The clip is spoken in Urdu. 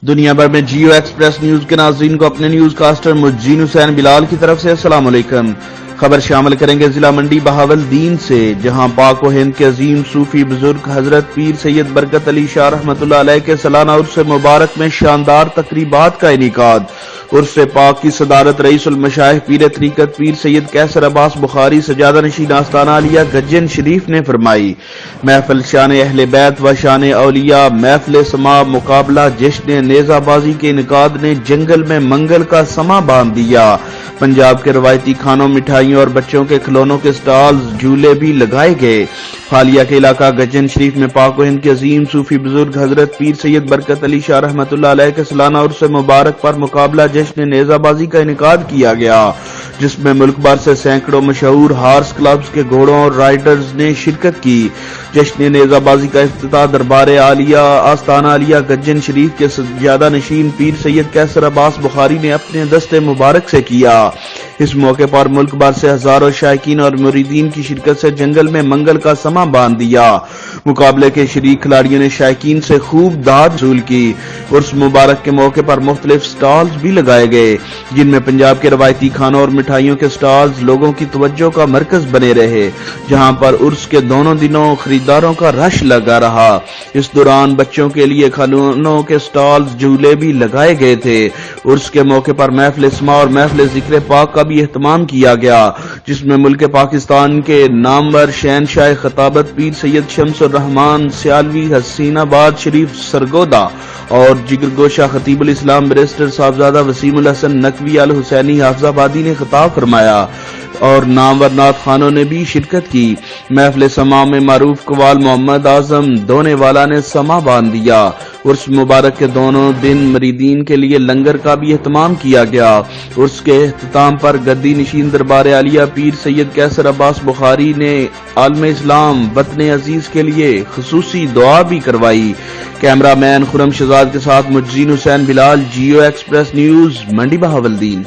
دنیا بھر میں جیو ایکسپریس نیوز کے ناظرین کو اپنے نیوز کاسٹر مجین حسین بلال کی طرف سے السلام علیکم۔ خبر شامل کریں گے ضلع منڈی بہاولدین سے، جہاں پاک و ہند کے عظیم صوفی بزرگ حضرت پیر سید برکت علی شاہ رحمۃ اللہ علیہ کے سالانہ عرس مبارک میں شاندار تقریبات کا انعقاد۔ عرس پاک کی صدارت رئیس المشائخ پیر طریقت پیر سید کیسر عباس بخاری سجادہ نشین آستانہ عالیہ گجن شریف نے فرمائی۔ محفل شان اہل بیت و شان اولیاء، محفل سما مقابلہ جشن نیزہ بازی کے انعقاد نے جنگل میں منگل کا سما باندھ دیا۔ پنجاب کے روایتی کھانوں، مٹھائیوں اور بچوں کے کھلونوں کے سٹالز، جھولے بھی لگائے گئے۔ حالیہ کے علاقہ گجن شریف میں پاک و ہند کے عظیم صوفی بزرگ حضرت پیر سید برکت علی شاہ رحمۃ اللہ علیہ کے سالانہ عرس مبارک پر مقابلہ جشن نیزہ بازی کا انعقاد کیا گیا، جس میں ملک بھر سے سینکڑوں مشہور ہارس کلبز کے گھوڑوں اور رائڈرز نے شرکت کی۔ جشن نیزہ بازی کا افتتاح دربار عالیہ آستانہ عالیہ گجن شریف کے سجادہ نشین پیر سید کیسر عباس بخاری نے اپنے دست مبارک سے کیا۔ اس موقع پر ملک بھر سے ہزاروں شائقین اور مریدین کی شرکت سے جنگل میں منگل کا سما باندھ دیا۔ مقابلے کے شریک کھلاڑیوں نے شائقین سے خوب داد وصول کی۔ عرس مبارک کے موقع پر مختلف سٹالز بھی لگائے گئے، جن میں پنجاب کے روایتی کھانوں اور مٹھائیوں کے سٹالز لوگوں کی توجہ کا مرکز بنے رہے، جہاں پر عرس کے دونوں دنوں خریداروں کا رش لگا رہا۔ اس دوران بچوں کے لیے کھلونوں کے سٹالز، جھولے بھی لگائے گئے تھے۔ عرس کے موقع پر محفل اسماء اور محفل ذکر پاک کا بھی اہتمام کیا گیا، جس میں ملک پاکستان کے نامور شہنشاہ خطابت پیر سید شمس الرحمان سیالوی حسین آباد شریف سرگودا اور جگر گوشہ خطیب الاسلام بیرسٹر صاحبزادہ وسیم الحسن نقوی الحسینی حافظ آبادی نے خطاب فرمایا اور نامور نعت خوانوں نے بھی شرکت کی۔ محفل سما میں معروف قوال محمد اعظم دونے والا نے سما باندھ دیا۔ عرس مبارک کے دونوں دن مریدین کے لیے لنگر کا بھی اہتمام کیا گیا۔ عرس کے اختتام پر گدی نشین دربار عالیہ پیر سید کیسر عباس بخاری نے عالم اسلام وطن عزیز کے لیے خصوصی دعا بھی کروائی۔ کیمرہ مین خرم شہزاد کے ساتھ مجین حسین بلال، جیو ایکسپریس نیوز، منڈی بہاولدین۔